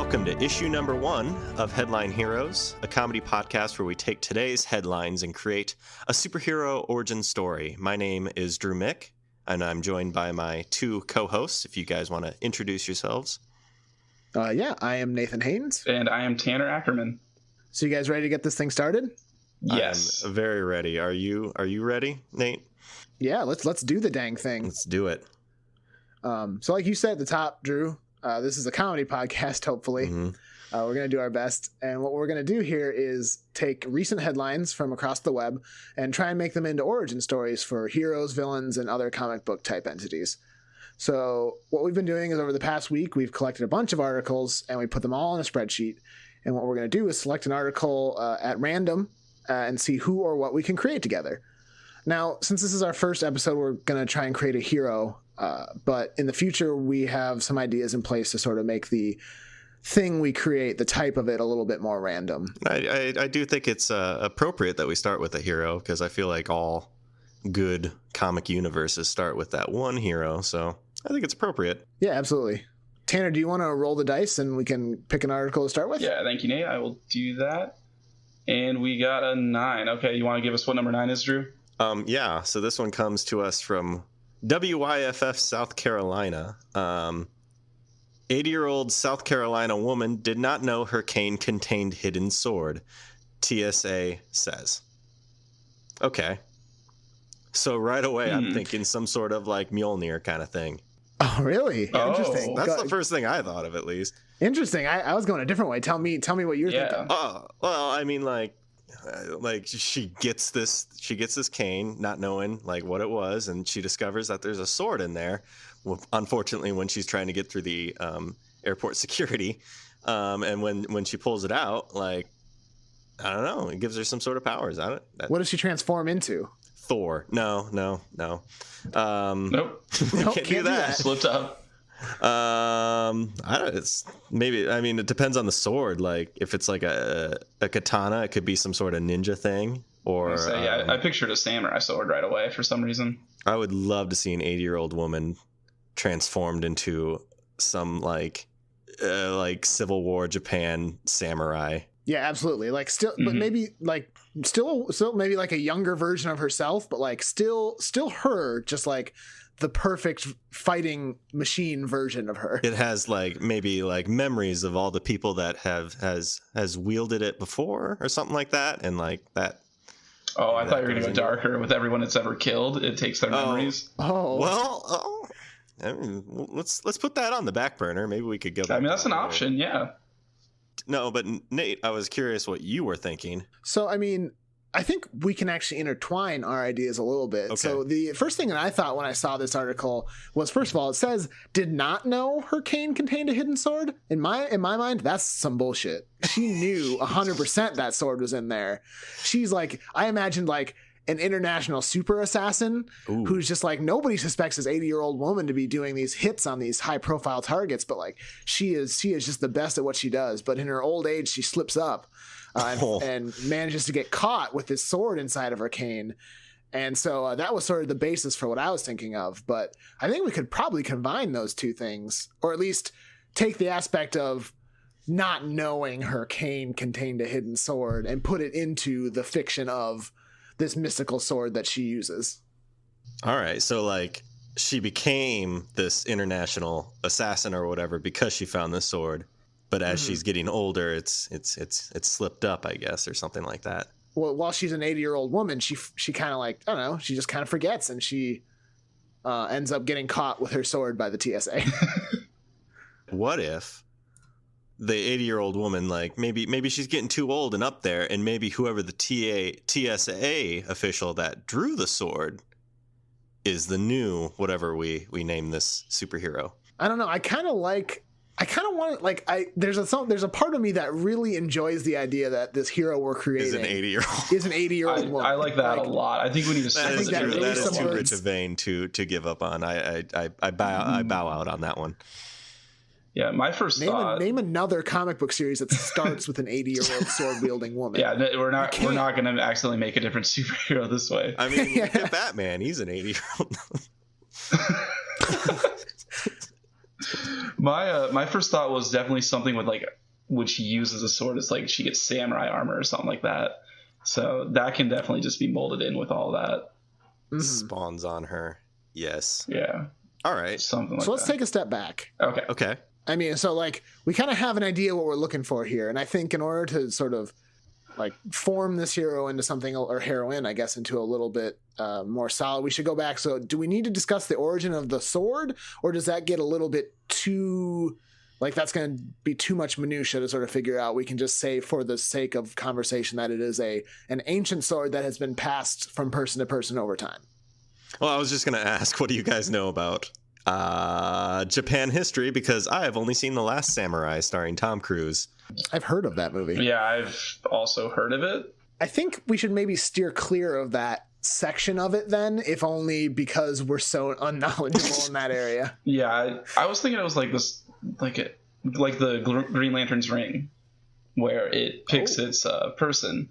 Welcome to issue number 1 of Headline Heroes, a comedy podcast where we take today's headlines and create a superhero origin story. My name is Drew Mick, and I'm joined by my 2 co-hosts, if you guys want to introduce yourselves. I am Nathan Haynes. And I am Tanner Ackerman. So you guys ready to get this thing started? Yes. I'm very ready. Are you ready, Nate? Yeah, let's do the dang thing. Let's do it. So like you said at the top, Drew, this is a comedy podcast, hopefully. Mm-hmm. We're going to do our best. And what we're going to do here is take recent headlines from across the web and try and make them into origin stories for heroes, villains, and other comic book type entities. So what we've been doing is over the past week, we've collected a bunch of articles and we put them all in a spreadsheet. And what we're going to do is select an article at random and see who or what we can create together. Now, since this is our first episode, we're going to try and create a hero. But in the future, we have some ideas in place to sort of make the thing we create, the type of it, a little bit more random. I do think it's appropriate that we start with a hero, because I feel like all good comic universes start with that one hero. So I think it's appropriate. Yeah, absolutely. Tanner, do you want to roll the dice and we can pick an article to start with? Yeah, thank you, Nate. I will do that. And we got a 9. Okay, you want to give us what number 9 is, Drew? Yeah, so this one comes to us from WYFF, South Carolina. 80-year-old South Carolina woman did not know her cane contained hidden sword, TSA says. Okay. So right away, I'm thinking some sort of like Mjolnir kind of thing. Oh, really? Oh. Interesting. That's the first thing I thought of, at least. Interesting. I was going a different way. Tell me what you're thinking. Oh, well, I mean, like she gets this cane, not knowing like what it was, and she discovers that there's a sword in there. Well, unfortunately, when she's trying to get through the airport security, and when she pulls it out, like, I don't know, it gives her some sort of powers. What does she transform into? Thor? No. Nope. Can't do that. Slipped up. I don't. It's maybe. I mean, it depends on the sword. Like, if it's like a katana, it could be some sort of ninja thing. Or I pictured a samurai sword right away for some reason. I would love to see an 80-year-old woman transformed into some like Civil War Japan samurai. Yeah, absolutely. Like still, but maybe like still maybe like a younger version of herself, but like still her, just like the perfect fighting machine version of her. It has like maybe like memories of all the people that has wielded it before or something like that, and like that. Oh, I thought you were gonna go darker with everyone it's ever killed. It takes their memories. Oh, well, I mean, let's put that on the back burner. Maybe we could go back. I mean, that's an option. Yeah. No, but Nate, I was curious what you were thinking. So, I mean, I think we can actually intertwine our ideas a little bit. Okay. So the first thing that I thought when I saw this article was, first of all, it says did not know her cane contained a hidden sword. In my mind, that's some bullshit. She knew 100% that sword was in there. She's like, I imagined like an international super assassin. Ooh. Who's just like, nobody suspects this 80-year-old woman to be doing these hits on these high profile targets, but like she is just the best at what she does. But in her old age, she slips up and manages to get caught with this sword inside of her cane. And so that was sort of the basis for what I was thinking of. But I think we could probably combine those two things, or at least take the aspect of not knowing her cane contained a hidden sword and put it into the fiction of this mystical sword that she uses. All right, so like she became this international assassin or whatever because she found this sword, but as she's getting older, it's slipped up, I guess, or something like that. Well, while she's an 80-year-old woman, she kind of like, I don't know, she just kind of forgets, and she ends up getting caught with her sword by the TSA. What if the 80-year-old woman, like maybe she's getting too old and up there, and maybe whoever the TSA official that drew the sword is the new whatever we name this superhero. I don't know. I kind of want it. Like there's a part of me that really enjoys the idea that this hero we're creating is an 80-year-old woman. I like that a lot. I think we need to. That is too rich a vein to give up on. I bow out on that one. Yeah, my first thought. Name another comic book series that starts with an 80-year-old sword-wielding woman. Yeah, we're not going to accidentally make a different superhero this way. I mean, look at Batman. He's an 80-year-old. My first thought was definitely something with like when she uses a sword, it's like she gets samurai armor or something like that. So that can definitely just be molded in with all that. Mhm. Spawns on her. Yes. Yeah, All right. something like So let's that. take a step back. Okay. Okay. I mean, so like we kind of have an idea what we're looking for here, and I think in order to sort of like form this hero into something, or heroine, I guess, into a little bit more solid, we should go back. So do we need to discuss the origin of the sword, or does that get a little bit too, like that's going to be too much minutia to sort of figure out? We can just say for the sake of conversation that it is an ancient sword that has been passed from person to person over time. Well, I was just going to ask, what do you guys know about Japan history? Because I have only seen The Last Samurai starring Tom Cruise. I've heard of that movie. Yeah, I've also heard of it. I think we should maybe steer clear of that section of it then, if only because we're so unknowledgeable in that area. Yeah, I was thinking it was like this, like the Green Lantern's ring, where it picks its person.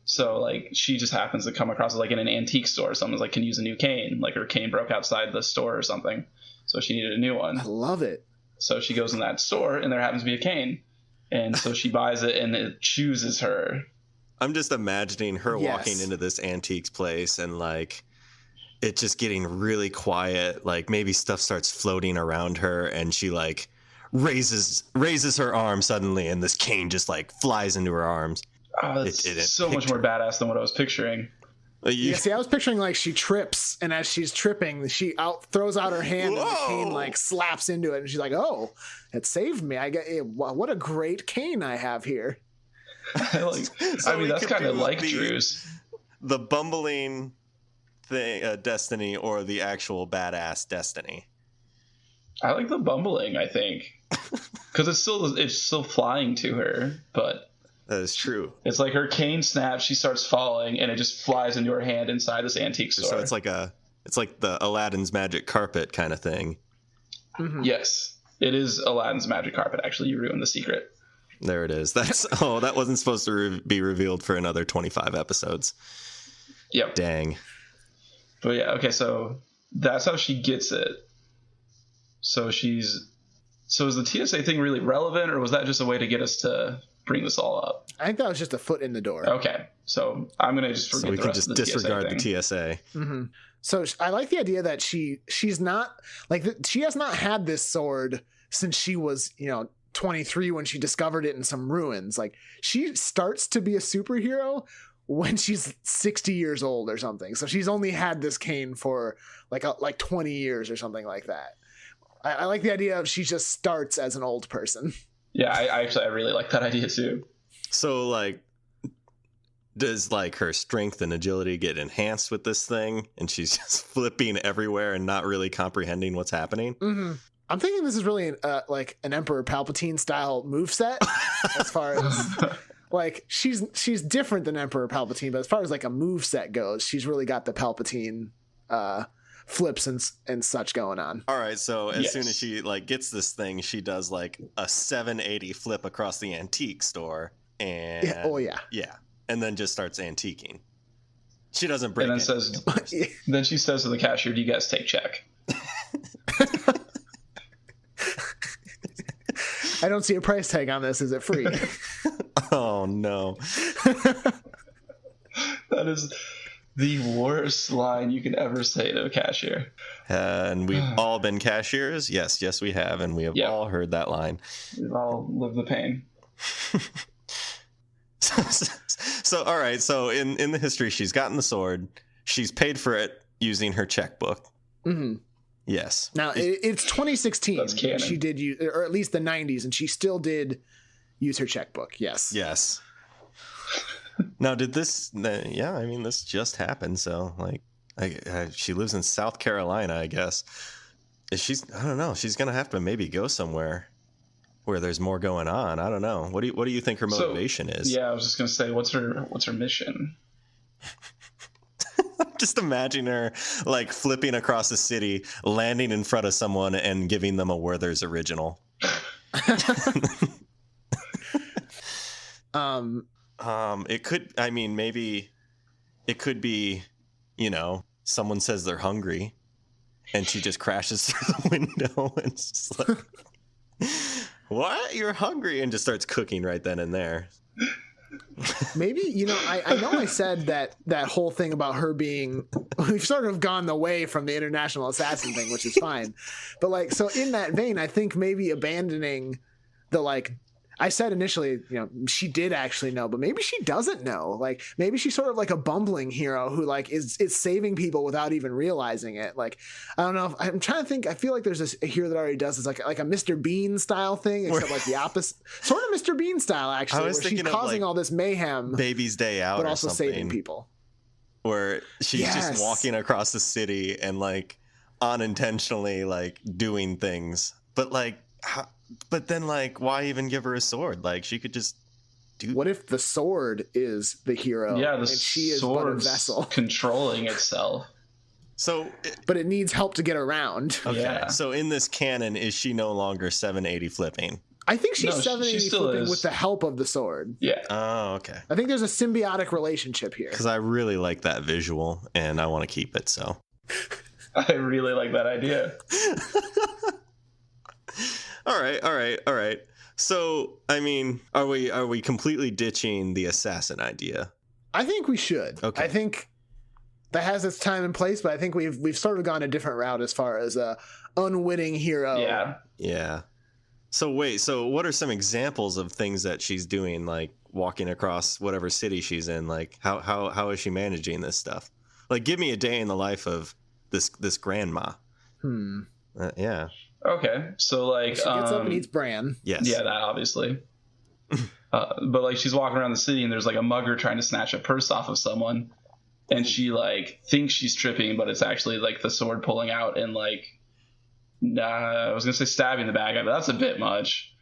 So like she just happens to come across it like in an antique store. Someone's like, can use a new cane. Like her cane broke outside the store or something, so she needed a new one. I love it. So she goes in that store and there happens to be a cane, and so she buys it and it chooses her. I'm just imagining her Yes. walking into this antiques place and like it just getting really quiet. Like maybe stuff starts floating around her and she like raises her arm suddenly and this cane just like flies into her arms. Oh, that's so much more badass than what I was picturing. Yeah, see, I was picturing like she trips, and as she's tripping, she throws out her hand, and the cane like slaps into it, and she's like, "Oh, it saved me! What a great cane I have here." I mean, that's kind of like Drew's. The bumbling thing, Destiny, or the actual badass Destiny. I like the bumbling, I think, because it's still flying to her, but That is true. it's like her cane snaps, she starts falling, and it just flies into her hand inside this antique store. So it's like the Aladdin's magic carpet kind of thing. Mhm. Yes, it is Aladdin's magic carpet. Actually, you ruined the secret. There it is. That wasn't supposed to be revealed for another 25 episodes. Yep. Dang. But yeah, okay, so that's how she gets it. So is the TSA thing really relevant, or was that just a way to get us to bring this all up? I think that was just a foot in the door. Okay, so I'm gonna just forget So we the can rest just of the disregard TSA the TSA. Mm-hmm. So I like the idea that she's not like she has not had this sword since she was 23 when she discovered it in some ruins. Like she starts to be a superhero when she's 60 years old or something. So she's only had this cane for like 20 years or something like that. I like the idea of she just starts as an old person. Yeah, I really like that idea too. So like, does like her strength and agility get enhanced with this thing, and she's just flipping everywhere and not really comprehending what's happening? Mm-hmm. I'm thinking this is really like an Emperor Palpatine style moveset as far as like she's different than Emperor Palpatine, but as far as like a moveset goes, she's really got the Palpatine flips and such going on. All right, so as Yes. soon as she like gets this thing, she does like a 780 flip across the antique store, and Yeah. and then just starts antiquing. She doesn't break And then it. says, then she says to the cashier, "Do you guys take check?" I don't see a price tag on this. Is it free? Oh no. That is the worst line you can ever say to a cashier. And we've all been cashiers. Yes, we have, and we have Yep. all heard that line. We've all lived the pain. So all right, so in the history, she's gotten the sword. She's paid for it using her checkbook. Mm-hmm. Yes. Now it's 2016. That's canon. She did use, or at least the 90s, and she still did use her checkbook. Yes. Yes. Now, did this? Yeah, I mean, this just happened. So, like, she lives in South Carolina, I guess. I don't know. She's gonna have to maybe go somewhere where there's more going on. I don't know. What do you think her motivation is? Yeah, I was just gonna say, what's her mission? Just imagine her like flipping across the city, landing in front of someone, and giving them a Werther's original. It could. I mean, maybe it could be. Someone says they're hungry, and she just crashes through the window and it's just like, what? You're hungry, and just starts cooking right then and there. Maybe, I know I said that whole thing about her being, we've sort of gone away from the international assassin thing, which is fine. But so in that vein, I think maybe abandoning the I said initially, she did actually know, but maybe she doesn't know. Maybe she's sort of like a bumbling hero who is saving people without even realizing it. I don't know. I'm trying to think. I feel like there's a hero that already does this, like a Mr. Bean style thing, except the opposite, sort of Mr. Bean style actually, where she's causing all this mayhem, Baby's Day Out, but also saving people. Where she's just walking across the city and unintentionally doing things, but But then, why even give her a sword? She could just do. What if the sword is the hero? Yeah, and she is but a vessel controlling itself. But it needs help to get around. Okay. Yeah. So in this canon, is she no longer 780 flipping? I think she's 780 flipping is. with the help of the sword. Yeah. Oh, okay. I think there's a symbiotic relationship here. Because I really like that visual, and I want to keep it. So. I really like that idea. All right. So, I mean, are we completely ditching the assassin idea? I think we should. Okay. I think that has its time and place, but I think we've sort of gone a different route as far as a unwitting hero. Yeah. Yeah. So what are some examples of things that she's doing, walking across whatever city she's in? How is she managing this stuff? Give me a day in the life of this grandma. Yeah. Okay, so she gets up and eats bran. Yes. Yeah, that obviously. But she's walking around the city and there's a mugger trying to snatch a purse off of someone, and she thinks she's tripping, but it's actually the sword pulling out and I was gonna say stabbing the bad guy, but that's a bit much.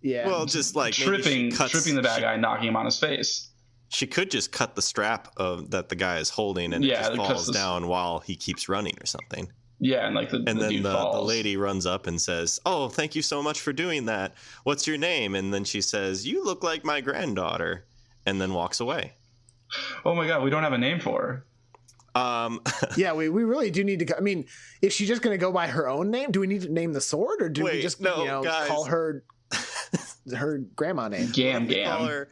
Yeah. Well, just tripping the bad guy, knocking him on his face. She could just cut the strap that the guy is holding, and it just falls down while he keeps running or something. Yeah, and then the lady runs up and says, "Oh, thank you so much for doing that. What's your name?" And then she says, "You look like my granddaughter," and then walks away. Oh my God, we don't have a name for her. Yeah, we really do need to. I mean, is she just going to go by her own name? Do we need to name the sword, or do we just call her her grandma name? Gam Gam.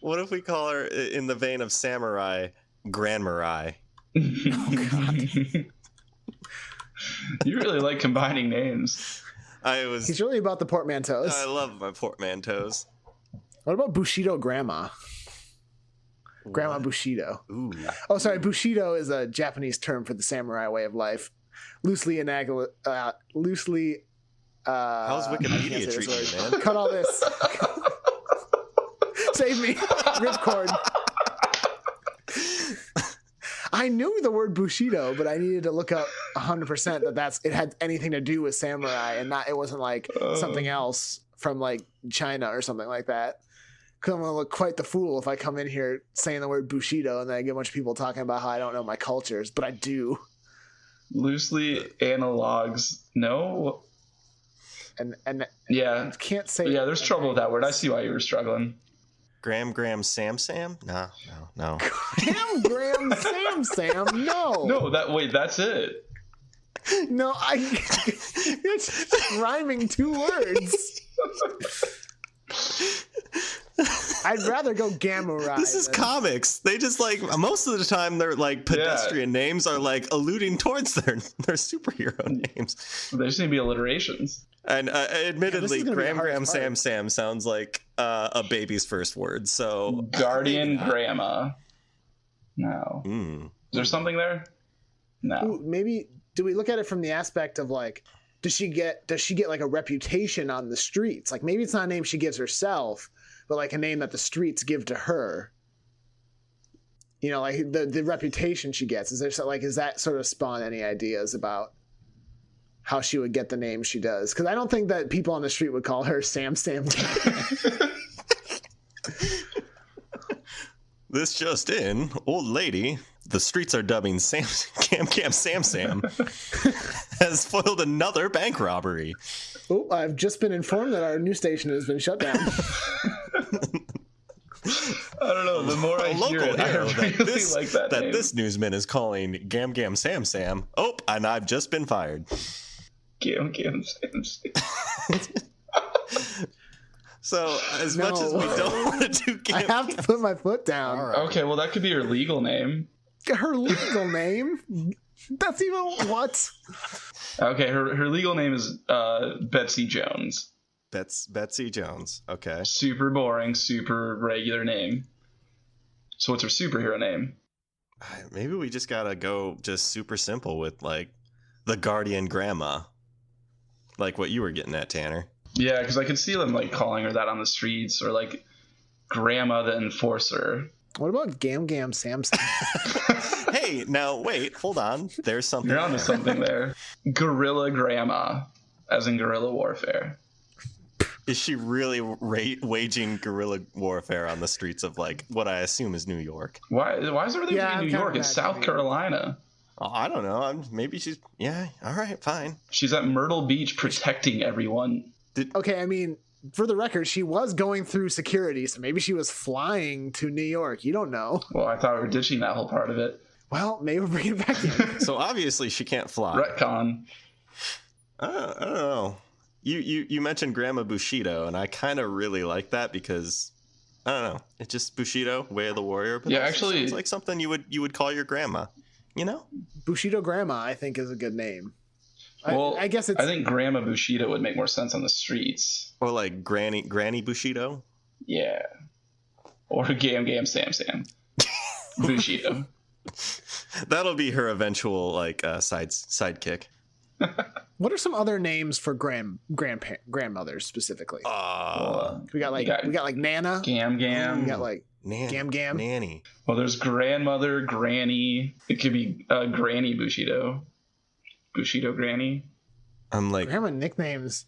What if we call her, in the vein of Samurai, Grandmarai? Oh God. You really like combining names. He's really about the portmanteaus. I love my portmanteaus. What about Bushido Grandma? Grandma Bushido. Ooh. Oh, sorry. Bushido is a Japanese term for the samurai way of life. How's Wikipedia treating you, man? Cut all this. Save me. Ripcord. I knew the word Bushido, but I needed to look up 100% that it had anything to do with samurai, and it wasn't something else from China or something like that. Because I'm going to look quite the fool if I come in here saying the word Bushido and then I get a bunch of people talking about how I don't know my cultures, but I do. Loosely analogs, no? And yeah, can't say. Yeah, there's trouble with that word. I see why you were struggling. Gram Sam? No. Gram Sam? No. That's it. No, it's just rhyming two words. I'd rather go Gamurai. This is comics. They just most of the time their pedestrian names are alluding towards their superhero names. They just need to be alliterations. And admittedly, Gram Sam sounds like a baby's first word. So Guardian Grandma. No. Is there something there? No. Ooh, maybe do we look at it from the aspect of does she get a reputation on the streets? Maybe it's not a name she gives herself, but a name that the streets give to her. The reputation she gets. Is there is that sort of spawn any ideas about how she would get the name she does? Because I don't think that people on the street would call her Sam. This just in, old lady, the streets are dubbing Cam Sam has foiled another bank robbery. Oh, I've just been informed that our news station has been shut down. I don't know. The more I hear it, I really like that name. This newsman is calling Gam Sam. Oh, and I've just been fired. Gam Sam. So as much as we don't want to do I have to put my foot down. All right. Okay, well that could be her legal name. Her legal name? That's even what? Okay, her legal name is Betsy Jones. Betsy Jones. Okay. Super boring, super regular name. So what's her superhero name? Maybe we just gotta go just super simple with like the Guardian Grandma, like what you were getting at, Tanner. Yeah, because I could see them like calling her that on the streets, or like Grandma the Enforcer. What about Gam Gam Samson? Hey, now wait, hold on. There's something. You're onto something there. Guerrilla Grandma, as in guerrilla warfare. Is she really waging guerrilla warfare on the streets of like what I assume is New York? Why is everything in New York? It's South Carolina. Oh, I don't know. Maybe she's all right, fine. She's at Myrtle Beach protecting everyone. Okay, I mean, for the record, she was going through security, so maybe she was flying to New York. You don't know. Well, I thought we were ditching that whole part of it. Well, maybe we'll bring it back in. So obviously she can't fly. Retcon. I don't know. You mentioned Grandma Bushido, and I kind of really like that because I don't know. It's just Bushido, Way of the Warrior. But Yeah, also actually, sounds like something you would call your grandma. You know, Bushido Grandma, I think, is a good name. Well, I guess it's. I think Grandma Bushido would make more sense on the streets. or like Granny Bushido. Yeah. Or Gam Gam Sam Bushido. That'll be her eventual like sidekick. What are some other names for grandmothers specifically? We got like Nana. Gam Gam. We got like Gam Gam. Nanny. Well, there's grandmother, granny. It could be Granny Bushido. Bushido Granny. I'm like Grandma nicknames.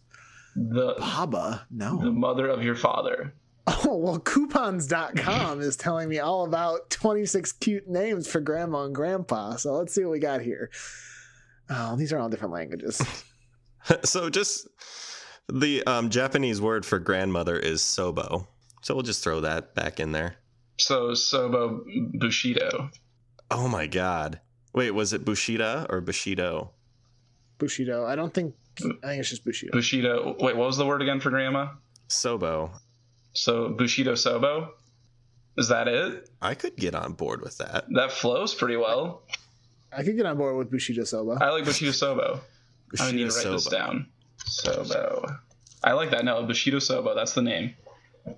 The Baba. No. the mother of your father. Oh, well, coupons.com is telling me all about 26 cute names for grandma and grandpa. So let's see what we got here. Oh, these are all different languages. so just the Japanese word for grandmother is sobo. So we'll just throw that back in there. So Sobo Bushido. Oh my god. Wait, was it Bushida or Bushido? Bushido. I think it's just Bushido. Bushido. Wait, what was the word again for grandma? Sobo. So Bushido Sobo? Is that it? I could get on board with that. That flows pretty well. I could get on board with Bushido Soba. I like Bushido Sobo. I need to write this down. Sobo. I like that. No, Bushido Sobo. That's the name.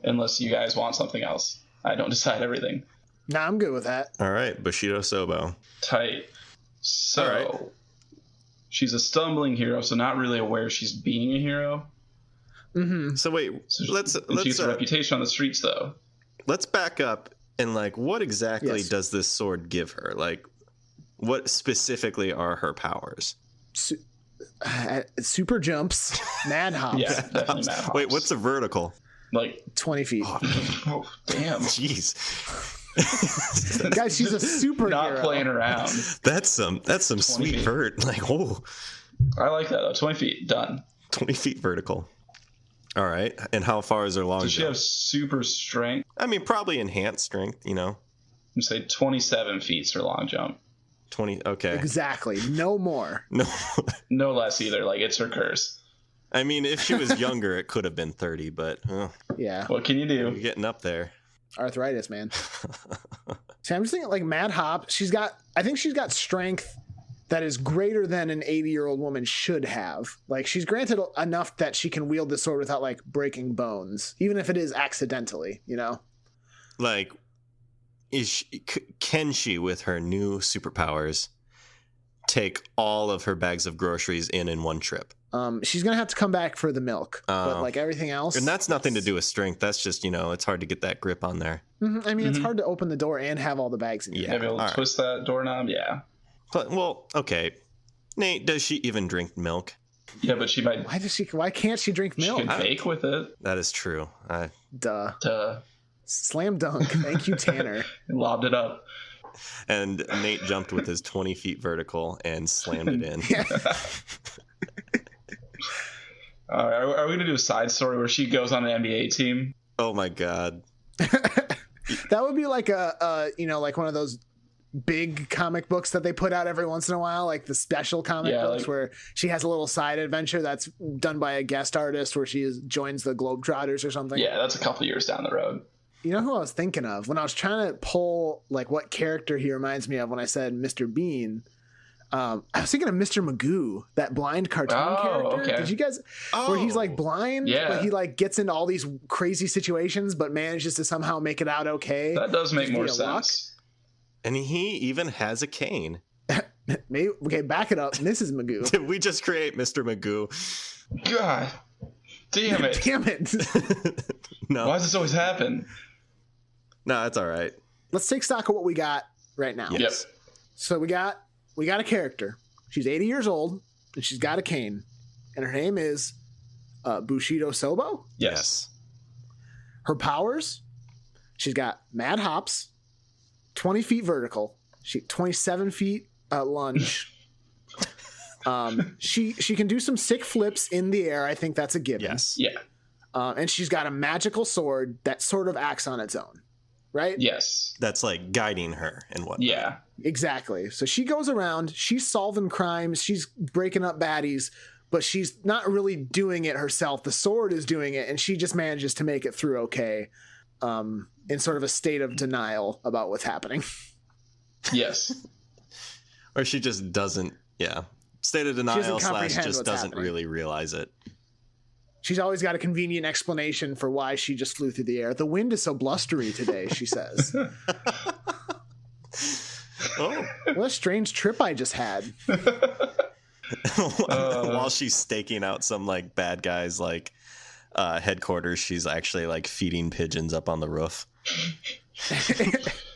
Unless you guys want something else. I don't decide everything. Nah, I'm good with that. All right, Bushido Sobo. Tight. So, All right. She's a stumbling hero, so not really aware she's being a hero. Mm-hmm. So wait, So let's she has a reputation on the streets, though. let's back up and like what exactly Yes. does this sword give her? Like what specifically are her powers? Super jumps, mad hops, Yeah, definitely Mad Hops. Wait, what's a vertical? Like, 20 feet. oh, damn. Jeez. Guys, she's a superhero. Not playing around. That's some sweet feet. vert. Like, oh, I like that, though. 20 feet. Done. 20 feet vertical. All right. And how far is her long Does she jump? have super strength? I mean, probably enhanced strength, you know. I'm say 27 feet's her long jump. 20. Okay. Exactly. No more. No. No less either. Like, it's her curse. I mean, if she was younger, it could have been 30, but Yeah. What can you you're do? getting up there. Arthritis, man. See, I'm just thinking like Mad Hop. I think she's got strength that is greater than an 80-year-old woman should have. Like she's granted enough that she can wield the sword without like breaking bones, even if it is accidentally, you know? Like, can she, with her new superpowers, take all of her bags of groceries in one trip? She's gonna have to come back for the milk, but Oh. like everything else, And that's nothing to do with strength. That's just, it's hard to get that grip on there. Mhm. I mean, it's Mhm. hard to open the door and have all the bags in. Yeah. Maybe able to all right. twist that doorknob? Yeah. But, well, okay. Nate, does she even drink milk? Yeah, but she might. Why can't she drink She milk? could bake with it. That is true. Duh. Duh. Slam dunk. Thank you, Tanner. Lobbed it up. And Nate jumped with his 20 feet vertical and slammed it in. All right, are we going to do a side story where she goes on an NBA team? Oh my God. That would be like like one of those big comic books that they put out every once in a while, like the special comic books where she has a little side adventure that's done by a guest artist where joins the Globetrotters or something. Yeah, that's a couple years down the road. You know who I was thinking of when I was trying to pull like what character he reminds me of when I said Mr. Bean? I was thinking of Mr. Magoo, that blind cartoon character. Okay. Did you guys? Where he's like blind, but he like gets into all these crazy situations, but manages to somehow make it out okay. That does make more sense. Luck. And he even has a cane. Maybe, okay, back it up. Mrs. Magoo. Did we just create Mr. Magoo? God damn it. Damn it. No. Why does this always happen? No, that's all right. Let's take stock of what we got right now. Yep. So we got a character. She's 80 years old and she's got a cane. And her name is Bushido Sobo. Yes. Her powers, she's got mad hops, 20 feet vertical, 27 feet lunge. She can do some sick flips in the air. I think that's a given. Yes. Yeah. And she's got a magical sword that sort of acts on its own, right? Yes. That's like guiding her and whatnot. Yeah. Exactly. So she goes around, she's solving crimes, she's breaking up baddies, but she's not really doing it herself. The sword is doing it, and she just manages to make it through okay, in sort of a state of denial about what's happening. Yes. Or she just doesn't, state of denial / just doesn't happening. really realize it. She's always got a convenient explanation for why she just flew through the air. The wind is so blustery today, she says. Oh. What a strange trip I just had. While she's staking out some like bad guys like headquarters, she's actually like feeding pigeons up on the roof.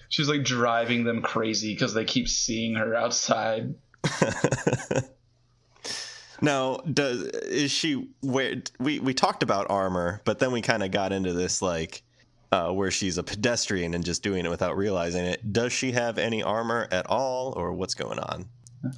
She's like driving them crazy because they keep seeing her outside. Now, we talked about armor, but then we kind of got into this like where she's a pedestrian and just doing it without realizing it. Does she have any armor at all, or what's going on?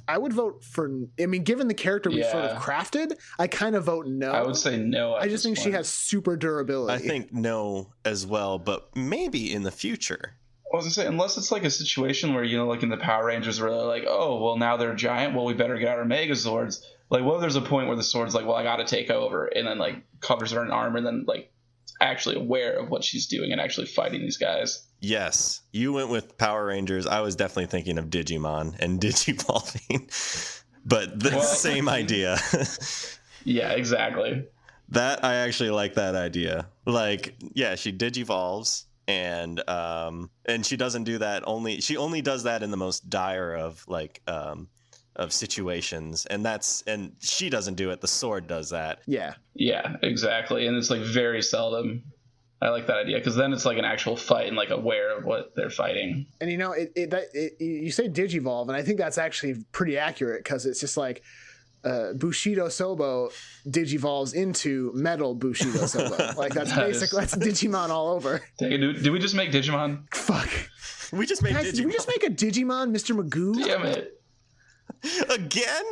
I would vote for, I mean, given the character we sort of crafted, I kind of vote no. I would say no. I just think she has super durability. I think no as well, but maybe in the future. I was gonna say, unless it's like a situation where, you know, like in the Power Rangers where they're like, oh, well, now they're giant, well, we better get our Megazords. Like, well, there's a point where the sword's like, well, I gotta take over, and then like covers her in armor, and then like actually aware of what she's doing and actually fighting these guys. Yes, you went with Power Rangers. I was definitely thinking of Digimon and Digivolving, but the same idea. Yeah, exactly. That I actually like that idea. Like, yeah, she Digivolves, and she doesn't do that she only does that in the most dire of like of situations, and she doesn't do it. The sword does that. Yeah, exactly. And it's like very seldom. I like that idea because then it's like an actual fight and like aware of what they're fighting. And you know, you say Digivolve, and I think that's actually pretty accurate because it's just like Bushido Sobo Digivolves into Metal Bushido Sobo. Like that's that's Digimon all over. Did we just make Digimon? Fuck. We just made Digimon. Did we just make a Digimon, Mr. Magoo? Damn it. Again?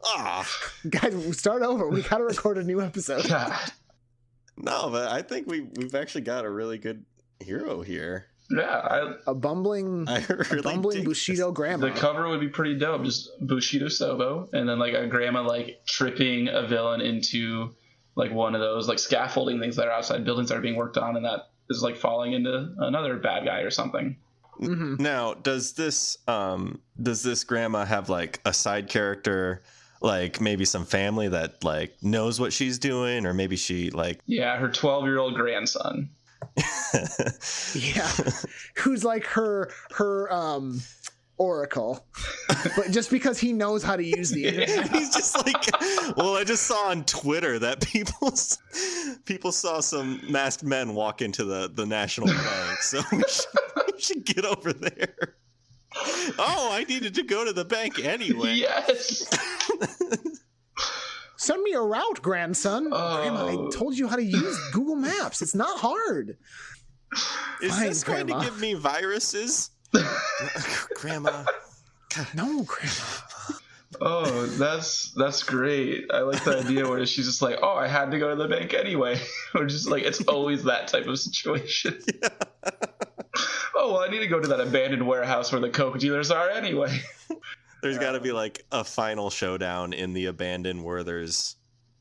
Ah, guys, start over. We gotta record a new episode. God. No, but I think we've actually got a really good hero here. Yeah, a bumbling Bushido grandma. The cover would be pretty dope. Just Bushido Sobo, and then like a grandma like tripping a villain into like one of those like scaffolding things that are outside buildings that are being worked on, and that is like falling into another bad guy or something. Mm-hmm. Now, does this grandma have like a side character, like maybe some family that like knows what she's doing, or maybe she like her 12-year-old grandson. Yeah, who's like her oracle, but just because he knows how to use the internet. He's just like, well, I just saw on Twitter that people saw some masked men walk into the National Bank, so we should get over there. Oh, I needed to go to the bank anyway. Yes. Send me a route, grandson. Grandma, I told you how to use Google Maps. It's not hard. Is this going to give me viruses? Grandma. No, Grandma. Oh, that's great. I like the idea where she's just like, oh, I had to go to the bank anyway. Or just like, it's always that type of situation. Yeah. Oh, well, I need to go to that abandoned warehouse where the coke dealers are anyway. There's got to be like a final showdown in the abandoned Werther's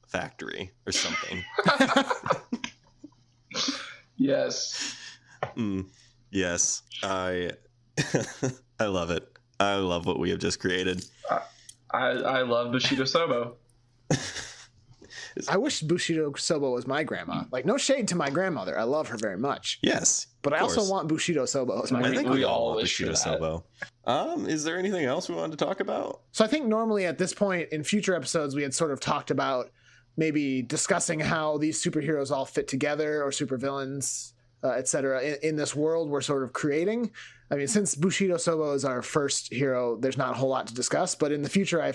factory or something. Yes. Yes. I love it. I love what we have just created. I love Bushido Sobo. I wish Bushido Sobo was my grandma. Like, no shade to my grandmother. I love her very much. Yes. But I also want Bushido Sobo as my grandma. I think we all want Bushido Sobo. Is there anything else we wanted to talk about? So I think normally at this point in future episodes, we had sort of talked about maybe discussing how these superheroes all fit together, or supervillains, etc. In this world we're sort of creating. I mean, since Bushido Sobo is our first hero, there's not a whole lot to discuss. But in the future,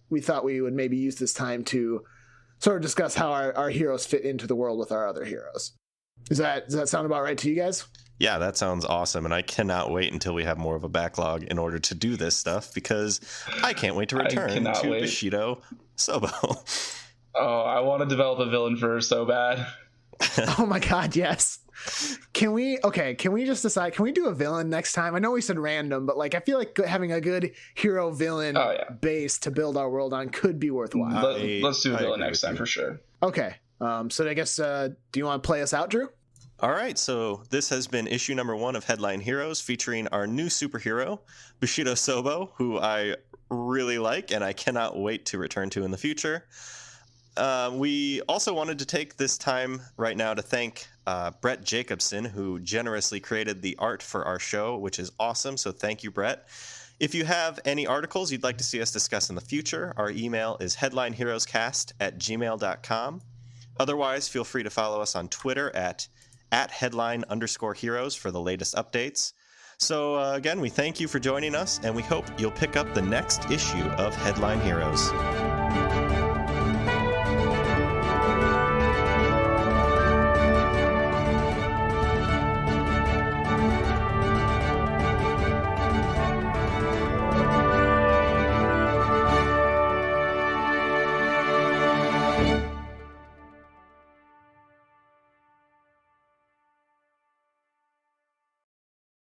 we thought we would maybe use this time to sort of discuss how our heroes fit into the world with our other heroes. Does that sound about right to you guys? Yeah, that sounds awesome. And I cannot wait until we have more of a backlog in order to do this stuff, because I can't wait to return to Bushido Sobo. Oh, I want to develop a villain for her so bad. Oh my God, yes. Can we just decide, can we do a villain next time? I know we said random, but like, I feel like having a good hero villain base to build our world on could be worthwhile. Let's do a villain next time for sure. Okay. So I guess, do you want to play us out, Drew? All right, so this has been issue number 1 of Headline Heroes, featuring our new superhero, Bushido Sobo, who I really like and I cannot wait to return to in the future. We also wanted to take this time right now to thank Brett Jacobson, who generously created the art for our show, which is awesome, so thank you, Brett. If you have any articles you'd like to see us discuss in the future, our email is headlineheroescast@gmail.com. Otherwise, feel free to follow us on Twitter at @headline_heroes for the latest updates. So again, we thank you for joining us, and we hope you'll pick up the next issue of Headline Heroes.